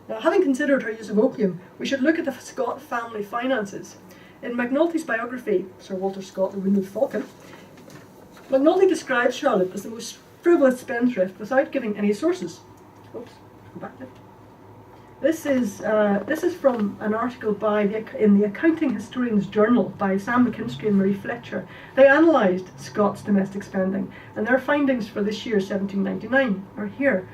Now, having considered her use of opium, we should look at the Scott family finances. In Macnulty's biography, Sir Walter Scott, the Wounded Falcon, Macnulty describes Charlotte as the most frivolous spendthrift without giving any sources. Oops, go back there. This is from an article in the Accounting Historian's Journal by Sam McKinstry and Marie Fletcher. They analysed Scott's domestic spending, and their findings for this year, 1799, are here.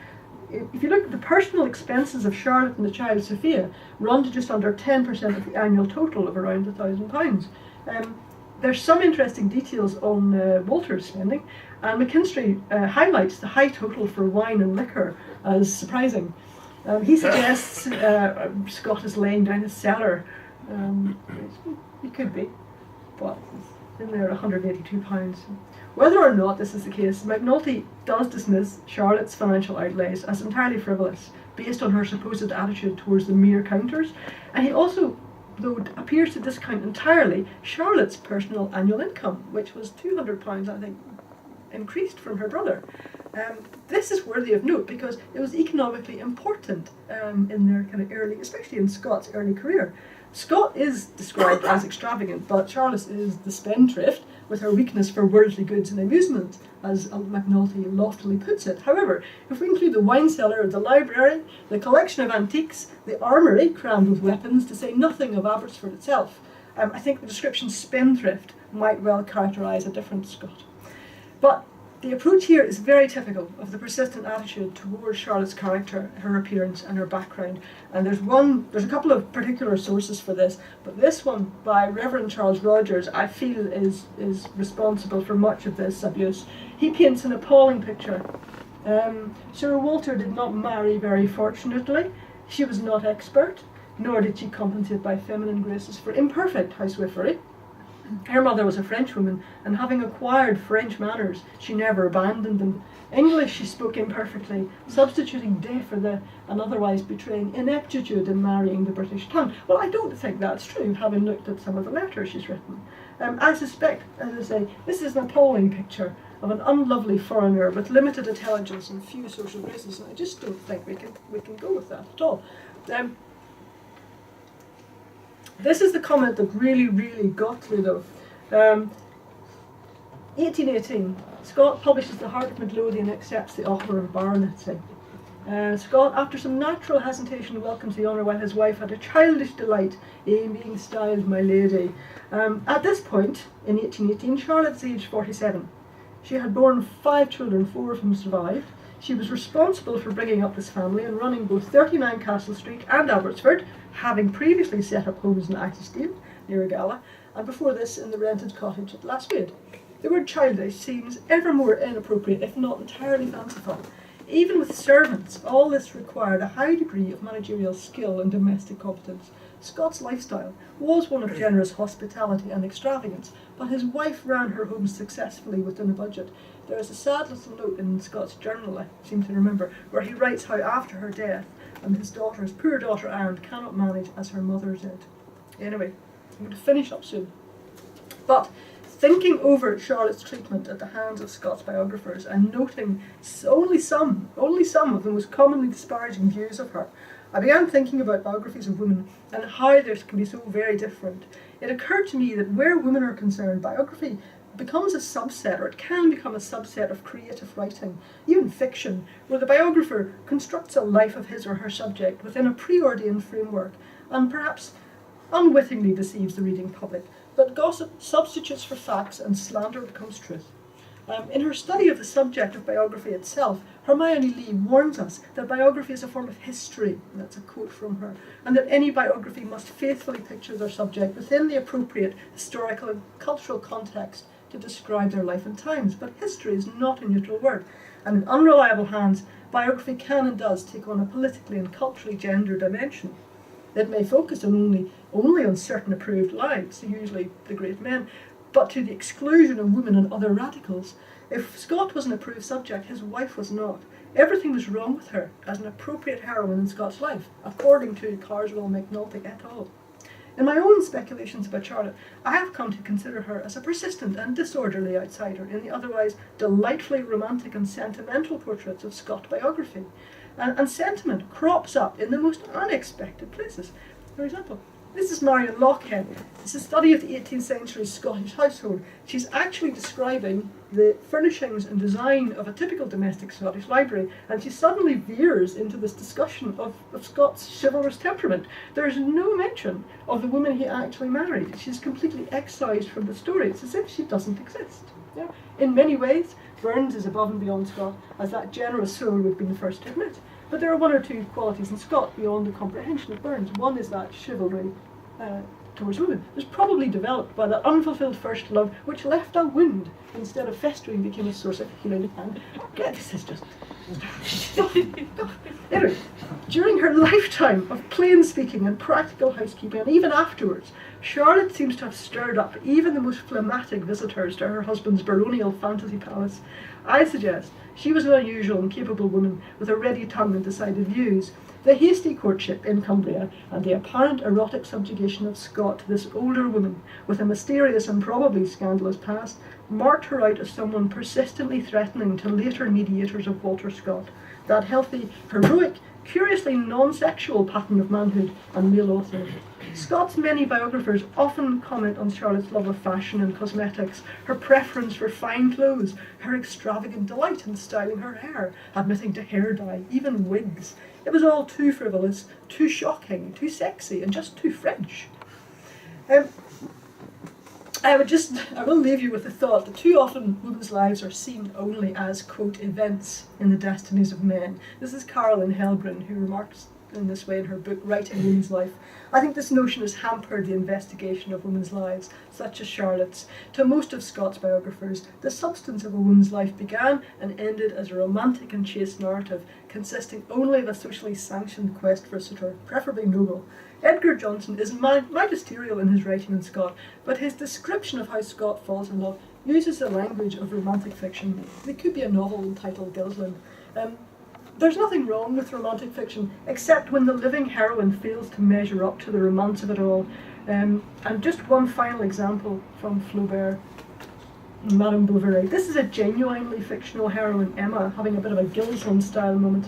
if you look at the personal expenses of Charlotte and the child Sophia, run to just under 10% of the annual total of around £1,000. There's some interesting details on Walter's spending, and McKinstry highlights the high total for wine and liquor as surprising. He suggests Scott is laying down his cellar. He could be, but it's in there at £182. Whether or not this is the case, McNulty does dismiss Charlotte's financial outlays as entirely frivolous, based on her supposed attitude towards the mere counters, and he also, though, appears to discount entirely Charlotte's personal annual income, which was £200, I think, increased from her brother. This is worthy of note because it was economically important in their kind of early, especially in Scott's early career. Scott is described as extravagant, but Charlotte is the spendthrift with her weakness for worldly goods and amusement, as McNulty loftily puts it. However, if we include the wine cellar, the library, the collection of antiques, the armoury crammed with weapons, to say nothing of Abbotsford itself, I think the description spendthrift might well characterise a different Scott. But the approach here is very typical of the persistent attitude towards Charlotte's character, her appearance and her background. And there's a couple of particular sources for this, but this one by Reverend Charles Rogers I feel is responsible for much of this abuse. He paints an appalling picture. Sir Walter did not marry very fortunately. She was not expert, nor did she compensate by feminine graces for imperfect housewifery. Her mother was a Frenchwoman, and having acquired French manners, she never abandoned them. English she spoke imperfectly, substituting de for the, and otherwise betraying ineptitude in marrying the British tongue. Well, I don't think that's true, having looked at some of the letters she's written. I suspect, as I say, this is an appalling picture of an unlovely foreigner with limited intelligence and few social graces, and I just don't think we can go with that at all. This is the comment that really got me though. 1818, Scott publishes The Heart of Midlothian and accepts the offer of baronetcy. Scott, after some natural hesitation, welcomes the honour while his wife had a childish delight in being styled my lady. At this point, in 1818, Charlotte's aged 47. She had borne 5 children, 4 of whom survived. She was responsible for bringing up this family and running both 39 Castle Street and Abbotsford, having previously set up homes in Axesteel, near Regala, and before this in the rented cottage at Laswade. The word childish seems ever more inappropriate, if not entirely fanciful. Even with servants, all this required a high degree of managerial skill and domestic competence. Scott's lifestyle was one of generous hospitality and extravagance, but his wife ran her home successfully within a budget. There is a sad little note in Scott's journal, I seem to remember, where he writes how after her death, his poor daughter Anne, cannot manage as her mother did. Anyway, I'm going to finish up soon. But thinking over Charlotte's treatment at the hands of Scott's biographers and noting only some of the most commonly disparaging views of her, I began thinking about biographies of women and how they can be so very different. It occurred to me that where women are concerned, biography becomes a subset, or it can become a subset of creative writing, even fiction, where the biographer constructs a life of his or her subject within a preordained framework and perhaps unwittingly deceives the reading public. But gossip substitutes for facts and slander becomes truth. In her study of the subject of biography itself, Hermione Lee warns us that biography is a form of history, and that's a quote from her, and that any biography must faithfully picture their subject within the appropriate historical and cultural context to describe their life and times. But history is not a neutral word, and in unreliable hands, biography can and does take on a politically and culturally gendered dimension. It may focus only on certain approved lives, usually the great men, but to the exclusion of women and other radicals. If Scott was an approved subject, his wife was not. Everything was wrong with her as an appropriate heroine in Scott's life, according to Carswell, McNulty et al. In my own speculations about Charlotte, I have come to consider her as a persistent and disorderly outsider in the otherwise delightfully romantic and sentimental portraits of Scott biography. And sentiment crops up in the most unexpected places. For example, this is Marion Lockhead. It's a study of the 18th century Scottish household. She's actually describing the furnishings and design of a typical domestic Scottish library, and she suddenly veers into this discussion of Scott's chivalrous temperament. There is no mention of the woman he actually married. She's completely excised from the story. It's as if she doesn't exist. Yeah. In many ways, Burns is above and beyond Scott, as that generous soul would be the first to admit. But there are one or two qualities in Scott beyond the comprehension of Burns. One is that chivalry towards women. It was probably developed by that unfulfilled first love, which left a wound instead of festering, became a source of healing. And this is just. Anyway, during her lifetime of plain speaking and practical housekeeping, and even afterwards, Charlotte seems to have stirred up even the most phlegmatic visitors to her husband's baronial fantasy palace. I suggest she was an unusual and capable woman with a ready tongue and decided views. The hasty courtship in Cumbria and the apparent erotic subjugation of Scott to this older woman with a mysterious and probably scandalous past marked her out as someone persistently threatening to later mediators of Walter Scott, that healthy, heroic, curiously non-sexual pattern of manhood and male author. Scott's many biographers often comment on Charlotte's love of fashion and cosmetics, her preference for fine clothes, her extravagant delight in styling her hair, admitting to hair dye, even wigs. It was all too frivolous, too shocking, too sexy, and just too French. I will leave you with the thought that too often women's lives are seen only as, quote, events in the destinies of men. This is Caroline Helgren, who remarks in this way in her book, Writing Women's Life. I think this notion has hampered the investigation of women's lives, such as Charlotte's. To most of Scott's biographers, the substance of a woman's life began and ended as a romantic and chaste narrative, consisting only of a socially sanctioned quest for a suitor, preferably noble. Edgar Johnson is magisterial in his writing in Scott, but his description of how Scott falls in love uses the language of romantic fiction. It could be a novel entitled Gilsland. There's nothing wrong with romantic fiction, except when the living heroine fails to measure up to the romance of it all. And just one final example from Flaubert, Madame Bovary. This is a genuinely fictional heroine, Emma, having a bit of a Gilsland style moment.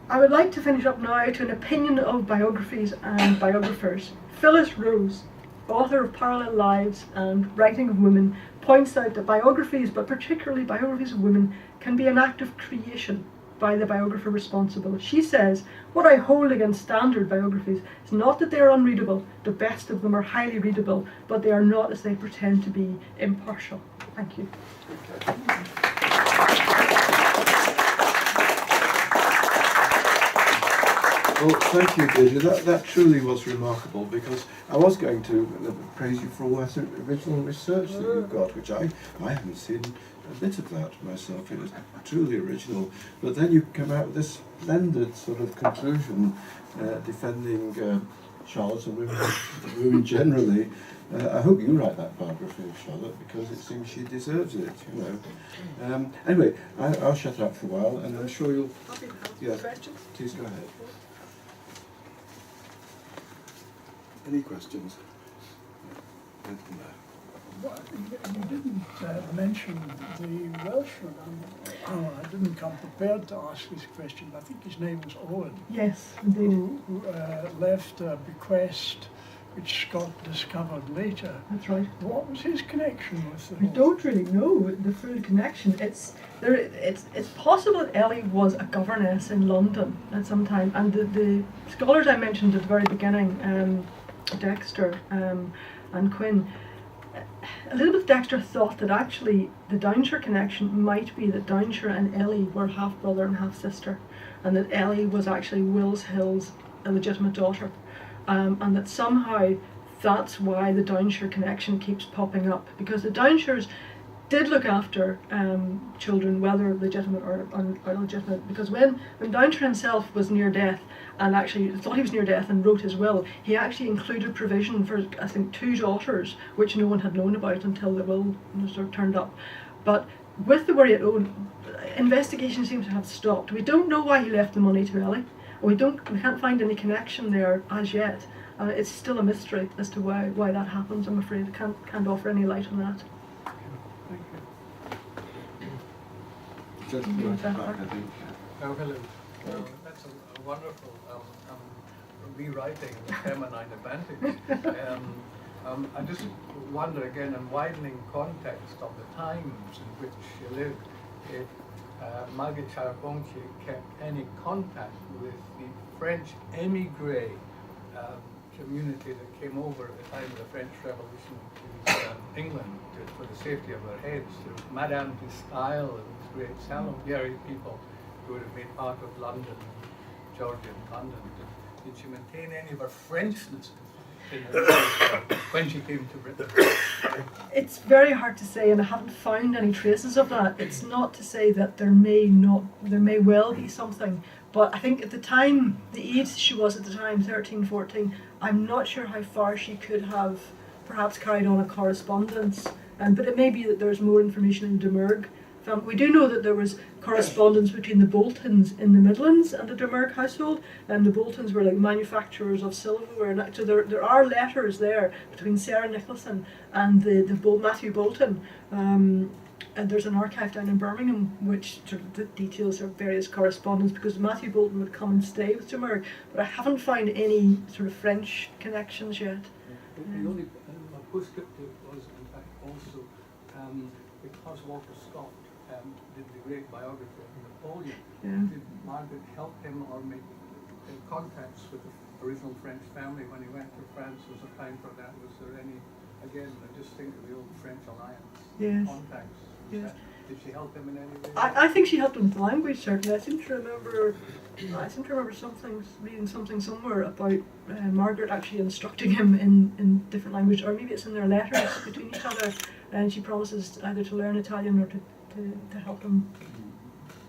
I would like to finish up now to an opinion of biographies and biographers. Phyllis Rose, author of Parallel Lives and Writing of Women, points out that biographies, but particularly biographies of women, can be an act of creation by the biographer responsible. She says, what I hold against standard biographies is not that they are unreadable, the best of them are highly readable, but they are not, as they pretend to be, impartial. Thank you. Okay. Well, thank you, Deirdre. That truly was remarkable, because I was going to praise you for all that original research that you've got, which I haven't seen a bit of that myself. It was truly original. But then you come out with this splendid sort of conclusion defending Charlotte and women generally. I hope you write that biography of Charlotte, because it seems she deserves it, you know. Anyway, I'll shut up for a while, and I'm sure you'll... Yeah, please go ahead. Any questions? Well, you didn't mention the Welshman. I didn't come prepared to ask this question. I think his name was Owen. Yes, indeed. Who left a bequest which Scott discovered later. That's right. What was his connection with the We don't really know the full connection. It's possible that Ellie was a governess in London at some time, and the scholars I mentioned at the very beginning, Dexter and Quinn, Elizabeth Dexter thought that actually the Downshire connection might be that Downshire and Ellie were half brother and half sister, and that Ellie was actually Wills Hill's illegitimate daughter, and that somehow that's why the Downshire connection keeps popping up, because the Downshires did look after children, whether legitimate or illegitimate, because when Downshire himself was near death, and actually thought he was near death and wrote his will, he actually included provision for, I think, 2 daughters, which no one had known about until the will sort of turned up. But with the Worriet Owen, investigation seems to have stopped. We don't know why he left the money to Ellie. We can't find any connection there as yet. It's still a mystery as to why that happens, I'm afraid. I can't offer any light on that. Thank you. Just back, I think. Oh, hello. That's a wonderful rewriting the feminine advantage. I just wonder again, in widening context of the times in which she lived, if Marguerite Charpentier kept any contact with the French émigré community that came over at the time of the French Revolution to England for the safety of their heads. There was Madame de Stael and these great Salonberry people who would have made part of London, Georgian London. Did she maintain any of her Frenchness in her when she came to Britain? It's very hard to say, and I haven't found any traces of that. It's not to say that there may well be something, but I think at the time, the age she was at the time, 13, 14, I'm not sure how far she could have perhaps carried on a correspondence. But it may be that there's more information in De Murg. We do know that there was correspondence between the Boltons in the Midlands and the De Murg household, and the Boltons were like manufacturers of silverware. And so there are letters there between Sarah Nicholson and Matthew Bolton. And there's an archive down in Birmingham which sort of details of various correspondence, because Matthew Bolton would come and stay with De Murg, but I haven't found any sort of French connections yet. The only postscriptive was, in fact, also because Walter Scott did the great biography of Napoleon. Did Margaret help him or make contacts with the original French family when he went to France? Was there time for that? Was there any, again, I just think of the old French alliance contacts. Did she help him in any way? I think she helped him with language, certainly. I seem to remember reading something somewhere about Margaret actually instructing him in different languages, or maybe it's in their letters between each other, and she promises either to learn Italian or to help him.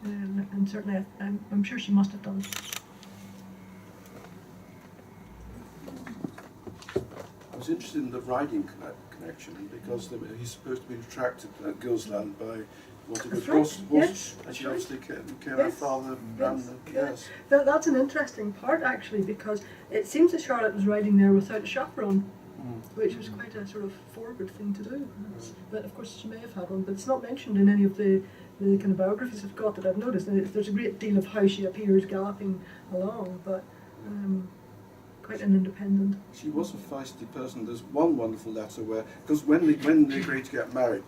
And certainly, I'm sure she must have done. I was interested in the riding connection, because he's supposed to be attracted at Gilsland by what it was horse, yes, and she obviously became her yes, father ran yes. That's an interesting part, actually, because it seems that Charlotte was riding there without a chaperone, which was quite a sort of forward thing to do. But of course she may have had one, but it's not mentioned in any of the kind of biographies I've got that I've noticed. And there's a great deal of how she appears galloping along, but quite an independent. She was a feisty person. There's one wonderful letter where, because when they agreed to get married,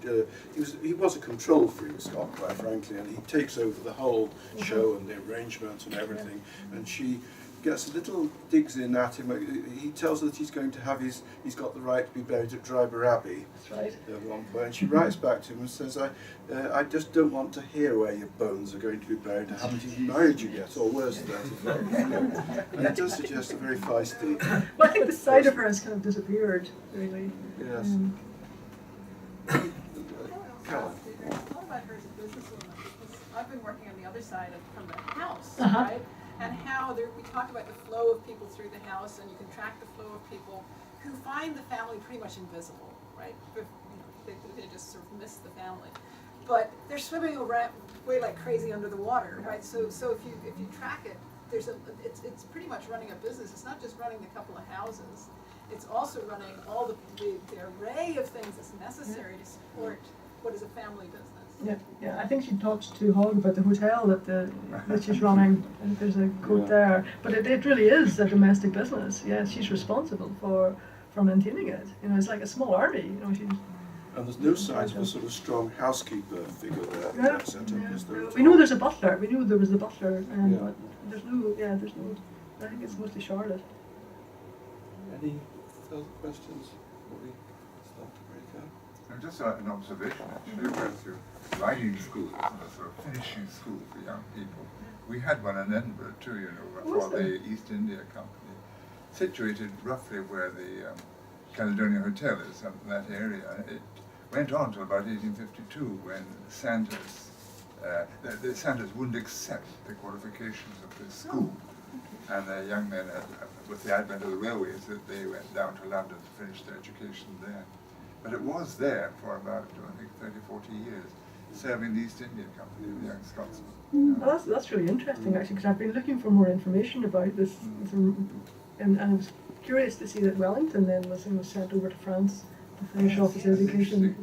he was a control freak, Scott, quite frankly, and he takes over the whole show and the arrangements and everything. And she gets little digs in at him. He tells her that he's going to have he's got the right to be buried at Dryburgh Abbey. That's right. At one point, and she writes back to him and says, I just don't want to hear where your bones are going to be buried. I haven't even married you yet, or worse than that. And it does suggest a very feisty. Well, I think the side of her has kind of disappeared, really. Yes. Caroline. I thought about her as a businesswoman, because I've been working on the other side from the house, Uh-huh. right? And how we talk about the flow of people through the house, and you can track the flow of people who find the family pretty much invisible, right? They just sort of miss the family, but they're swimming around way like crazy under the water, right? So if you track it, it's pretty much running a business. It's not just running a couple of houses. It's also running all the array of things that's necessary to support what is a family business. Yeah. I think she talked to Hogg about the hotel that she's running, and there's a quote there. But it really is a domestic business. Yeah, she's responsible for maintaining it. It's like a small army. She's. And there's no signs of a sort of strong housekeeper figure there. Yeah. Is there at We know all? there's a butler. We knew there was a butler, but there's no. I think it's mostly Charlotte. Any further questions before we start to break up? Just an observation, actually, went through riding schools, a sort of finishing school for young people. We had one in Edinburgh too, for the East India Company, situated roughly where the Caledonia Hotel is, up in that area. It went on till about 1852, when Sandhurst, the Sandhurst wouldn't accept the qualifications of this school. And the young men, with the advent of the railways, that they went down to London to finish their education there. But it was there for about, I think, 30, 40 years, serving the East India Company with young Scotsmen. Well, that's really interesting, actually, because I've been looking for more information about this, and I was curious to see that Wellington then was sent over to France to finish off his education.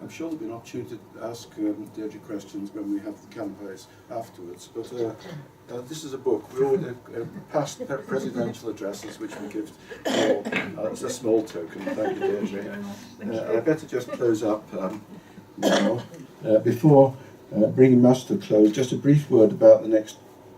I'm sure there'll be an opportunity to ask Deirdre questions when we have the canapes afterwards, but this is a book. We all past presidential addresses, which we give it's a small token. Thank you, Deirdre. I better just close up now. Before bringing us to a close, just a brief word about the next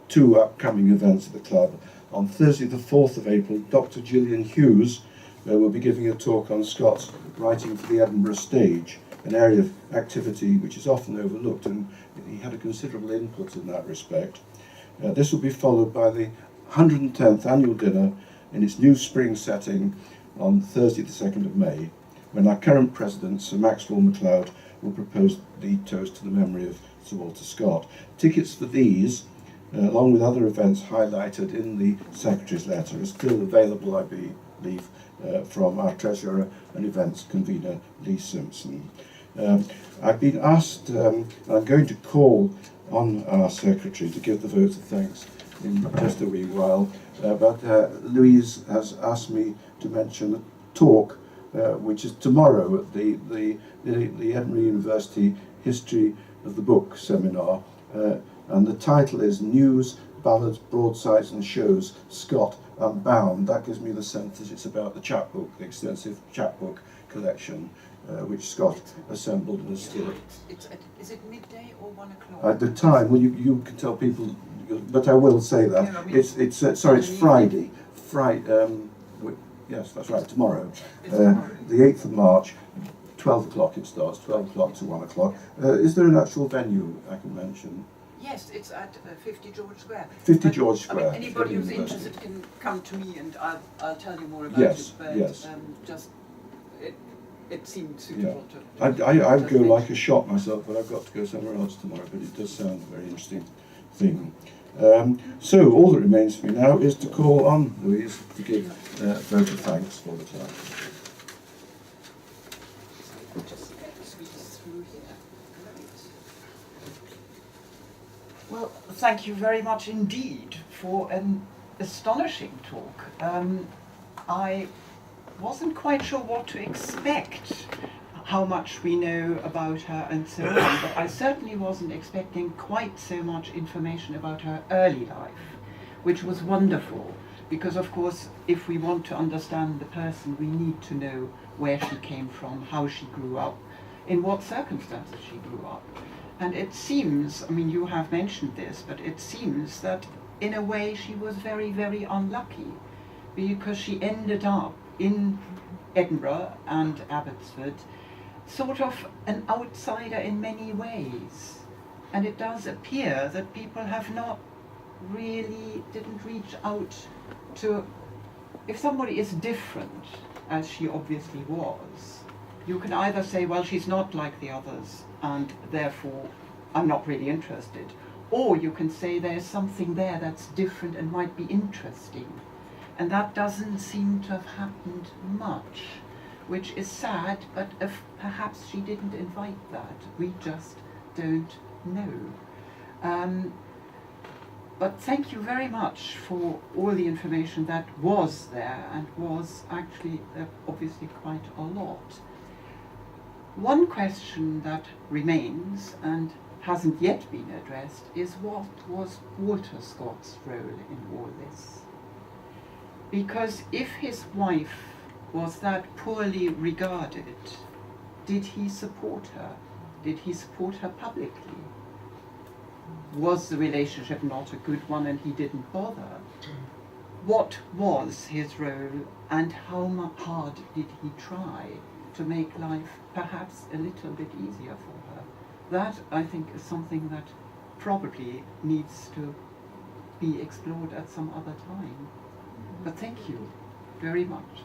two upcoming events of the club. on Thursday the 4th of April, Dr. Gillian Hughes will be giving a talk on Scott's writing for the Edinburgh stage, an area of activity which is often overlooked, and he had a considerable input in that respect. This will be followed by the 110th annual dinner in its new spring setting on Thursday the 2nd of May, when our current president, Sir Maxwell MacLeod, will propose the toast to the memory of Sir Walter Scott. Tickets for these, along with other events highlighted in the Secretary's letter, are still available, I believe, from our Treasurer and Events Convener, Lee Simpson. I've been asked, and I'm going to call on our Secretary to give the vote of thanks in just a wee while, but Louise has asked me to mention a talk which is tomorrow at the Edinburgh University History of the Book seminar, and the title is News, Ballads, Broadsides and Shows, Scott Unbound. That gives me the sense that it's about the chapbook, the extensive chapbook collection which Scott assembled and is still. Is it midday or 1 o'clock? At the time, well, you can tell people, but I will say that. Yeah, I mean, it's Friday. Yes, that's right, tomorrow. The 8th of March, 12 o'clock it starts, 12 o'clock to 1 o'clock. Is there an actual venue I can mention? Yes, it's at 50 George Square. 50 George Square. I mean, anybody who's University. interested can come to me and I'll tell you more about Yes, it. But yes. Just it seemed suitable to. I'd go like a shot myself, but I've got to go somewhere else tomorrow. But it does sound a very interesting thing. So all that remains for me now is to call on Louise to give a vote of thanks for the time. Just squeeze through here. Great. Well, thank you very much indeed for an astonishing talk. I wasn't quite sure what to expect, how much we know about her and so on, but I certainly wasn't expecting quite so much information about her early life, which was wonderful, because of course if we want to understand the person we need to know where she came from, how she grew up, in what circumstances she grew up. And it seems, I mean, you have mentioned this, but it seems that in a way she was very, very unlucky, because she ended up in Edinburgh and Abbotsford sort of an outsider in many ways. And it does appear that people have not really, didn't reach out to, if somebody is different, as she obviously was, you can either say, well, she's not like the others, and therefore I'm not really interested. Or you can say there's something there that's different and might be interesting. And that doesn't seem to have happened much, which is sad, but if perhaps she didn't invite that. We just don't know. But thank you very much for all the information that was there, and was actually obviously quite a lot. One question that remains and hasn't yet been addressed is what was Walter Scott's role in all this? Because if his wife was that poorly regarded, did he support her? Did he support her publicly? Was the relationship not a good one and he didn't bother? What was his role, and how hard did he try to make life perhaps a little bit easier for her? That, I think, is something that probably needs to be explored at some other time. But thank you very much.